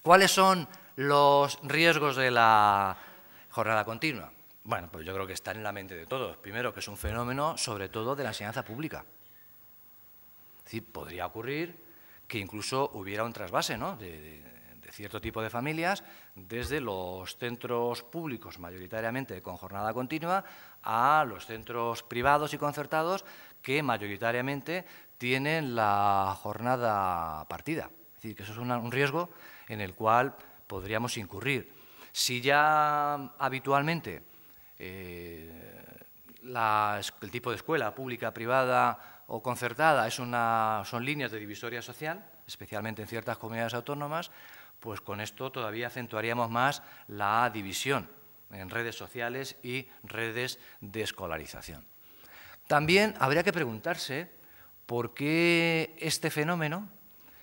¿Cuáles son los riesgos de la jornada continua? Bueno, pues yo creo que están en la mente de todos. Primero, que es un fenómeno, sobre todo, de la enseñanza pública. Es decir, podría ocurrir que incluso hubiera un trasvase, ¿no?, de cierto tipo de familias desde los centros públicos, mayoritariamente con jornada continua, a los centros privados y concertados que mayoritariamente tienen la jornada partida. Es decir, que eso es un riesgo en el cual podríamos incurrir. Si ya habitualmente el tipo de escuela pública, privada o concertada son líneas de divisoria social, especialmente en ciertas comunidades autónomas, pues con esto todavía acentuaríamos más la división en redes sociales y redes de escolarización. También habría que preguntarse por qué este fenómeno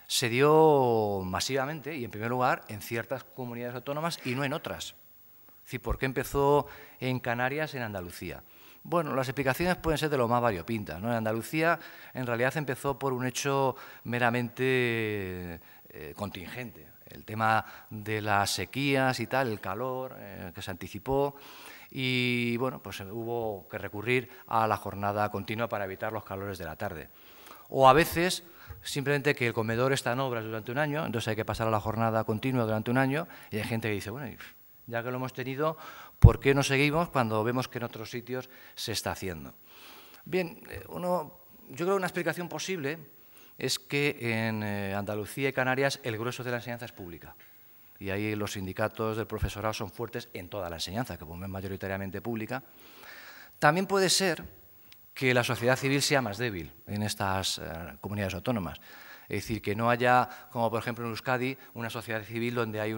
se dio masivamente y, en primer lugar, en ciertas comunidades autónomas y no en otras. Es decir, ¿por qué empezó en Canarias y en Andalucía? Bueno, las explicaciones pueden ser de lo más variopintas, ¿no? En Andalucía, en realidad, empezó por un hecho meramente contingente. El tema de las sequías y tal, el calor que se anticipó, y bueno, pues hubo que recurrir a la jornada continua para evitar los calores de la tarde. O a veces, simplemente que el comedor está en obras durante un año, entonces hay que pasar a la jornada continua durante un año, y hay gente que dice, bueno, ya que lo hemos tenido, ¿por qué no seguimos cuando vemos que en otros sitios se está haciendo? Bien, yo creo que una explicación posible es que en Andalucía y Canarias el grueso de la enseñanza es pública. Y ahí los sindicatos del profesorado son fuertes en toda la enseñanza, que es mayoritariamente pública. También puede ser que la sociedad civil sea más débil en estas comunidades autónomas. Es decir, que no haya, como por ejemplo en Euskadi, una sociedad civil donde hay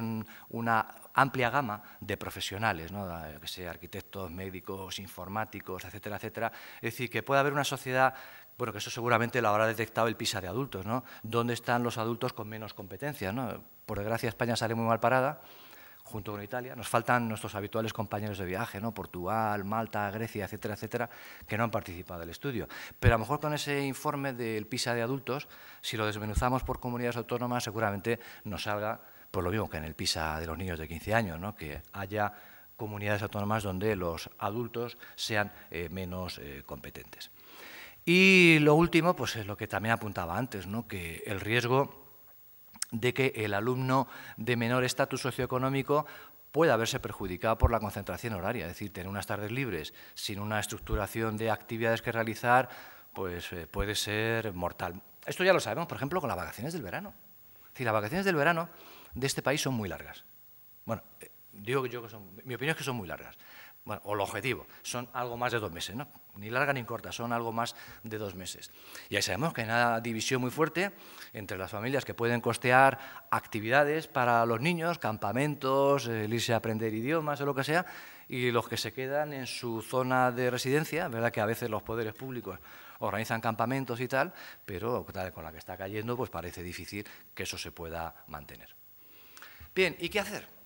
una amplia gama de profesionales, ¿no?, que sea arquitectos, médicos, informáticos, etcétera, etcétera. Es decir, que pueda haber una sociedad, bueno, que eso seguramente lo habrá detectado el PISA de adultos, ¿no? ¿Dónde están los adultos con menos competencias, ¿no? Por desgracia, España sale muy mal parada, junto con Italia. Nos faltan nuestros habituales compañeros de viaje, ¿no?, Portugal, Malta, Grecia, etcétera, etcétera, que no han participado del estudio. Pero a lo mejor con ese informe del PISA de adultos, si lo desmenuzamos por comunidades autónomas, seguramente nos salga pues lo mismo que en el PISA de los niños de 15 años, ¿no?, que haya comunidades autónomas donde los adultos sean menos competentes. Y lo último, pues es lo que también apuntaba antes, ¿no?, que el riesgo de que el alumno de menor estatus socioeconómico pueda verse perjudicado por la concentración horaria, es decir, tener unas tardes libres sin una estructuración de actividades que realizar, pues puede ser mortal. Esto ya lo sabemos, por ejemplo, con las vacaciones del verano. Es decir, las vacaciones del verano de este país son muy largas. Bueno, digo yo que mi opinión es que son muy largas. Bueno, o el objetivo, son algo más de 2 meses, ¿no? Ni larga ni corta, son algo más de 2 meses. Y ahí sabemos que hay una división muy fuerte entre las familias que pueden costear actividades para los niños, campamentos, el irse a aprender idiomas o lo que sea, y los que se quedan en su zona de residencia, ¿verdad?, que a veces los poderes públicos organizan campamentos y tal, pero tal, con la que está cayendo, pues parece difícil que eso se pueda mantener. Bien, ¿y qué hacer?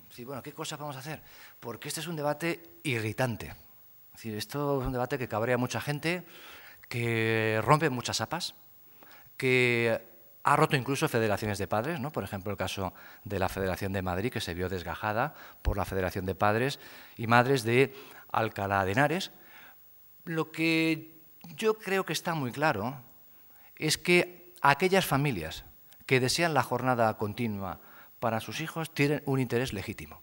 Sí, bueno, ¿qué cosas vamos a hacer? Porque este es un debate irritante. Es decir, esto es un debate que cabrea a mucha gente, que rompe muchas apas, que ha roto incluso federaciones de padres, ¿no? Por ejemplo, el caso de la Federación de Madrid, que se vio desgajada por la Federación de Padres y Madres de Alcalá de Henares. Lo que yo creo que está muy claro es que aquellas familias que desean la jornada continua para sus hijos tienen un interés legítimo.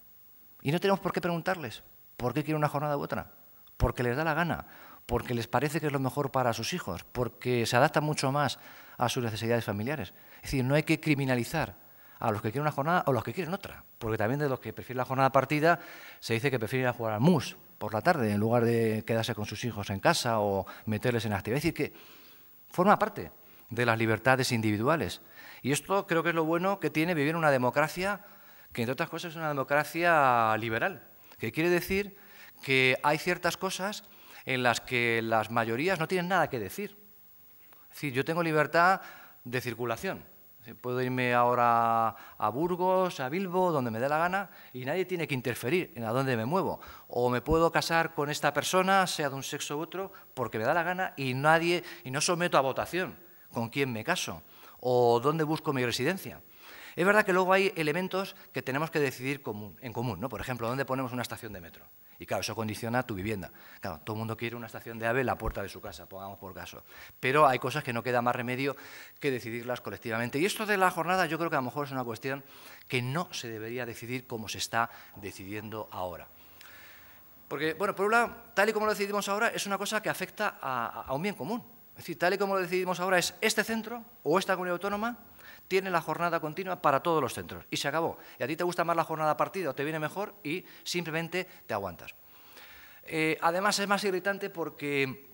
Y no tenemos por qué preguntarles por qué quieren una jornada u otra. Porque les da la gana, porque les parece que es lo mejor para sus hijos, porque se adapta mucho más a sus necesidades familiares. Es decir, no hay que criminalizar a los que quieren una jornada o a los que quieren otra. Porque también de los que prefieren la jornada partida se dice que prefieren ir a jugar al mus por la tarde en lugar de quedarse con sus hijos en casa o meterles en actividad. Es decir, que forma parte de las libertades individuales. Y esto creo que es lo bueno que tiene vivir en una democracia que, entre otras cosas, es una democracia liberal, que quiere decir que hay ciertas cosas en las que las mayorías no tienen nada que decir. Es decir, yo tengo libertad de circulación. Puedo irme ahora a Burgos, a Bilbo, donde me dé la gana, y nadie tiene que interferir en a dónde me muevo. O me puedo casar con esta persona, sea de un sexo u otro, porque me da la gana y no someto a votación con quién me caso o dónde busco mi residencia. Es verdad que luego hay elementos que tenemos que decidir en común, ¿no? Por ejemplo, ¿dónde ponemos una estación de metro? Y claro, eso condiciona tu vivienda. Claro, todo el mundo quiere una estación de AVE en la puerta de su casa, pongamos por caso. Pero hay cosas que no queda más remedio que decidirlas colectivamente. Y esto de la jornada yo creo que a lo mejor es una cuestión que no se debería decidir como se está decidiendo ahora. Porque, bueno, por un lado, tal y como lo decidimos ahora, es una cosa que afecta a un bien común. Es decir, tal y como lo decidimos ahora es este centro o esta comunidad autónoma tiene la jornada continua para todos los centros y se acabó. Y a ti te gusta más la jornada partida o te viene mejor y simplemente te aguantas. Además, es más irritante porque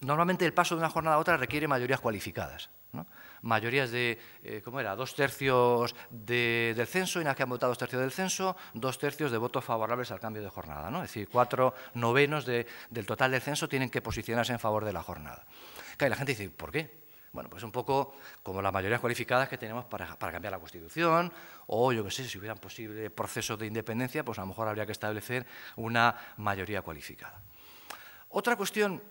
normalmente el paso de una jornada a otra requiere mayorías cualificadas, ¿no? Mayorías de, ¿cómo era?, 2/3 del censo, y una vez que han votado 2/3 del censo, 2/3 de votos favorables al cambio de jornada, ¿no? Es decir, 4/9 del total del censo tienen que posicionarse en favor de la jornada. Claro, y la gente dice, ¿por qué? Bueno, pues un poco como las mayorías cualificadas que tenemos para cambiar la Constitución, o yo qué sé, si hubieran posibles procesos de independencia, pues a lo mejor habría que establecer una mayoría cualificada. Otra cuestión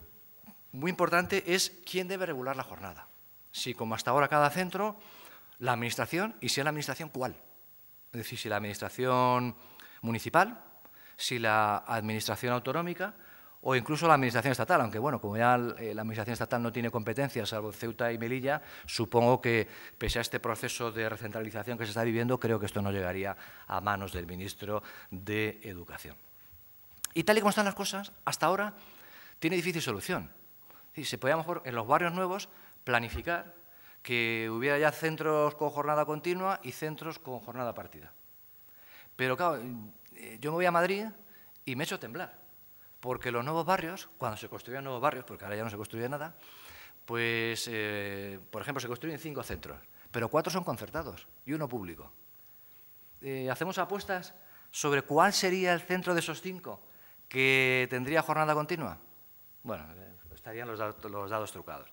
muy importante es quién debe regular la jornada. Si, como hasta ahora, cada centro, la administración, y si es la administración, ¿cuál? Es decir, si la administración municipal, si la administración autonómica o incluso la administración estatal, aunque, bueno, como ya la administración estatal no tiene competencias, salvo Ceuta y Melilla, supongo que, pese a este proceso de recentralización que se está viviendo, creo que esto no llegaría a manos del ministro de Educación. Y tal y como están las cosas, hasta ahora, tiene difícil solución. Sí, se podía, a lo mejor, en los barrios nuevos, planificar que hubiera ya centros con jornada continua y centros con jornada partida. Pero, claro, yo me voy a Madrid y me echo a temblar, porque los nuevos barrios, cuando se construían nuevos barrios, porque ahora ya no se construye nada, pues, por ejemplo, se construyen 5 centros, pero 4 son concertados y 1 público. ¿Hacemos apuestas sobre cuál sería el centro de esos 5 que tendría jornada continua? Bueno, estarían los dados trucados.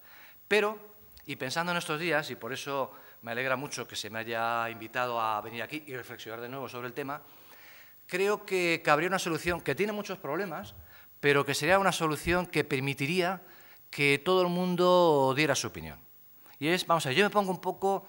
Pero, y pensando en estos días, y por eso me alegra mucho que se me haya invitado a venir aquí y reflexionar de nuevo sobre el tema, creo que cabría una solución que tiene muchos problemas, pero que sería una solución que permitiría que todo el mundo diera su opinión. Y es, vamos a ver, yo me pongo un poco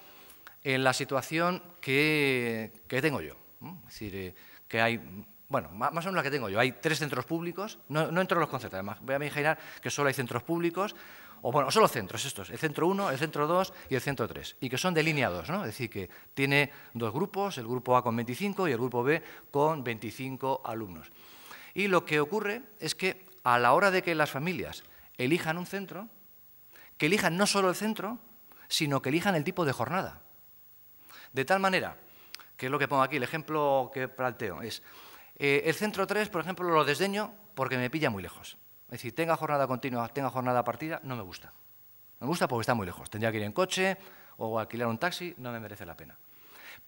en la situación que tengo yo, ¿no? Es decir, que hay, bueno, más o menos la que tengo yo. Hay 3 centros públicos, no entro en los conceptos, además, voy a imaginar que solo hay centros públicos, o bueno, solo centros estos, el centro 1, el centro 2 y el centro 3, y que son delineados, ¿no? Es decir, que tiene 2 grupos, el grupo A con 25 y el grupo B con 25 alumnos. Y lo que ocurre es que a la hora de que las familias elijan un centro, que elijan no solo el centro, sino que elijan el tipo de jornada. De tal manera, que es lo que pongo aquí, el ejemplo que planteo es, el centro 3, por ejemplo, lo desdeño porque me pilla muy lejos. Es decir, tenga jornada continua, tenga jornada partida, no me gusta. No me gusta porque está muy lejos. Tendría que ir en coche o alquilar un taxi, no me merece la pena.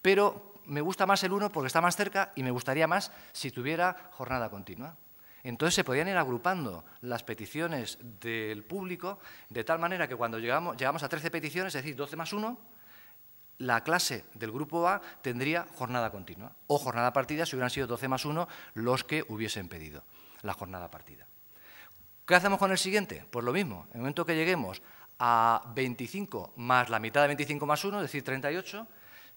Pero me gusta más el 1 porque está más cerca y me gustaría más si tuviera jornada continua. Entonces se podían ir agrupando las peticiones del público de tal manera que cuando llegamos a 13 peticiones, es decir, 12 más 1, la clase del grupo A tendría jornada continua o jornada partida si hubieran sido 12 más 1 los que hubiesen pedido la jornada partida. ¿Qué hacemos con el siguiente? Pues lo mismo. En el momento que lleguemos a 25 más la mitad de 25 más 1, es decir, 38,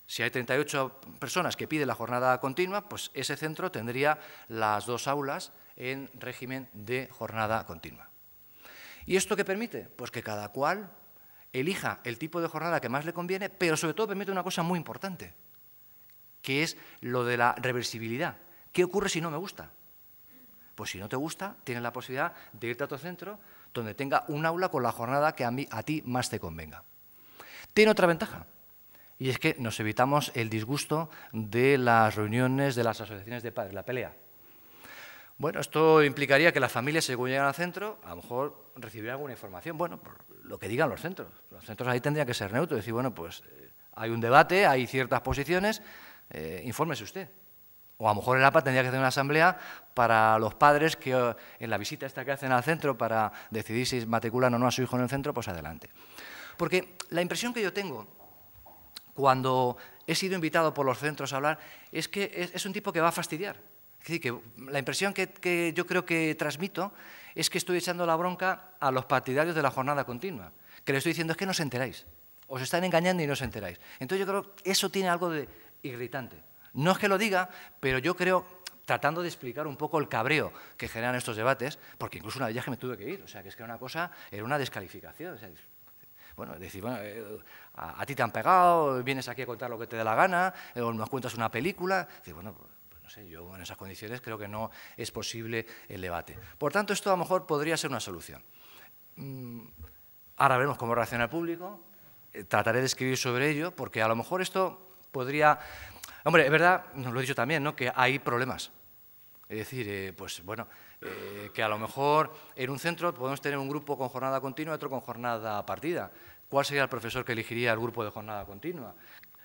si hay 38 personas que piden la jornada continua, pues ese centro tendría las 2 aulas en régimen de jornada continua. ¿Y esto qué permite? Pues que cada cual elija el tipo de jornada que más le conviene, pero sobre todo permite una cosa muy importante, que es lo de la reversibilidad. ¿Qué ocurre si no me gusta? Pues si no te gusta, tienes la posibilidad de irte a otro centro donde tenga un aula con la jornada que a ti más te convenga. Tiene otra ventaja, y es que nos evitamos el disgusto de las reuniones de las asociaciones de padres, la pelea. Bueno, esto implicaría que las familias, según llegan al centro, a lo mejor recibirían alguna información. Bueno, por lo que digan los centros. Los centros ahí tendrían que ser neutros, decir, bueno, pues hay un debate, hay ciertas posiciones, infórmese usted. O a lo mejor el APA tendría que hacer una asamblea para los padres que en la visita esta que hacen al centro para decidir si matriculan o no a su hijo en el centro, pues adelante. Porque la impresión que yo tengo cuando he sido invitado por los centros a hablar es que es un tipo que va a fastidiar. Es decir, que la impresión que yo creo que transmito es que estoy echando la bronca a los partidarios de la jornada continua. Que les estoy diciendo es que no os enteráis. Os están engañando y no os enteráis. Entonces yo creo que eso tiene algo de irritante. No es que lo diga, pero yo creo, tratando de explicar un poco el cabreo que generan estos debates, porque incluso una de ellas que me tuve que ir, o sea, que es que era una cosa, era una descalificación. O sea, bueno, decir, bueno, a ti te han pegado, vienes aquí a contar lo que te dé la gana, o nos cuentas una película. Decir, bueno, pues no sé, yo en esas condiciones creo que no es posible el debate. Por tanto, esto a lo mejor podría ser una solución. Ahora veremos cómo reacciona el público. Trataré de escribir sobre ello, porque a lo mejor esto podría... Hombre, es verdad, nos lo he dicho también, ¿no?, que hay problemas. Es decir, pues bueno, que a lo mejor en un centro podemos tener un grupo con jornada continua y otro con jornada partida. ¿Cuál sería el profesor que elegiría el grupo de jornada continua?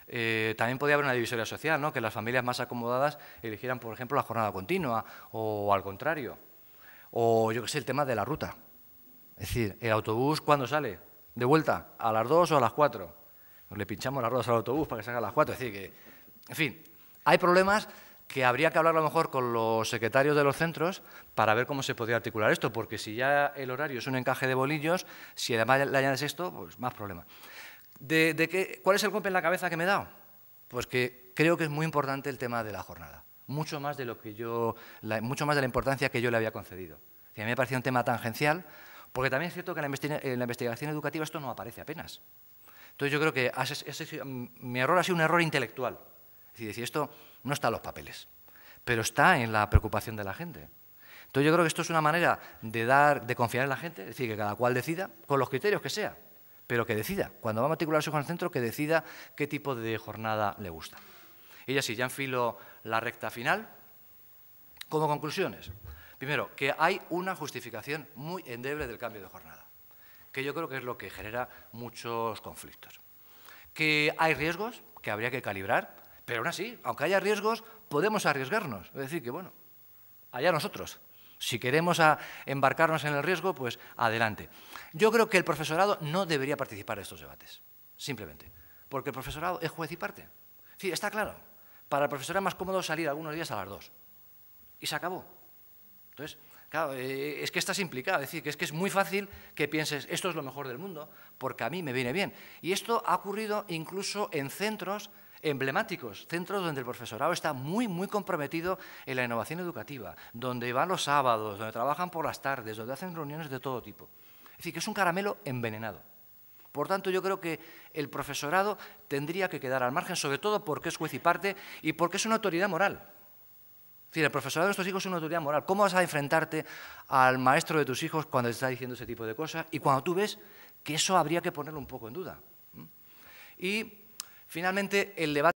También podría haber una divisoria social, ¿no?, que las familias más acomodadas eligieran, por ejemplo, la jornada continua, o al contrario. O, yo qué sé, el tema de la ruta. Es decir, ¿el autobús cuándo sale? ¿De vuelta? ¿A las 2 o a las 4? Pues le pinchamos las ruedas al autobús para que salga a las 4. Es decir, que, en fin, hay problemas que habría que hablar a lo mejor con los secretarios de los centros para ver cómo se podría articular esto, porque si ya el horario es un encaje de bolillos, si además le añades esto, pues más problema. ¿Cuál es el golpe en la cabeza que me he dado? Pues que creo que es muy importante el tema de la jornada, mucho más de la importancia que yo le había concedido. A mí me parecía un tema tangencial, porque también es cierto que en la investigación educativa esto no aparece apenas. Entonces yo creo que mi error ha sido un error intelectual. Es decir, esto no está en los papeles, pero está en la preocupación de la gente. Entonces yo creo que esto es una manera de confiar en la gente, es decir, que cada cual decida, con los criterios que sea, pero que decida, cuando va a matricular a su hijo en el centro, que decida qué tipo de jornada le gusta. Y ya sí, ya enfilo la recta final. Como conclusiones, primero, que hay una justificación muy endeble del cambio de jornada, que yo creo que es lo que genera muchos conflictos. Que hay riesgos que habría que calibrar, pero aún así, aunque haya riesgos, podemos arriesgarnos. Es decir, que bueno, allá nosotros. Si queremos embarcarnos en el riesgo, pues adelante. Yo creo que el profesorado no debería participar en estos debates, simplemente, porque el profesorado es juez y parte. Sí, está claro. Para el profesor es más cómodo salir algunos días a las 2. Y se acabó. Entonces, claro, es que estás implicado, es decir, que es muy fácil que pienses, esto es lo mejor del mundo, porque a mí me viene bien. Y esto ha ocurrido incluso en centros emblemáticos, centros donde el profesorado está muy, muy comprometido en la innovación educativa, donde van los sábados, donde trabajan por las tardes, donde hacen reuniones de todo tipo. Es decir, que es un caramelo envenenado. Por tanto, yo creo que el profesorado tendría que quedar al margen, sobre todo porque es juez y parte y porque es una autoridad moral. Es decir, el profesorado de nuestros hijos es una autoridad moral. ¿Cómo vas a enfrentarte al maestro de tus hijos cuando te está diciendo ese tipo de cosas y cuando tú ves que eso habría que ponerlo un poco en duda? Y, finalmente, el debate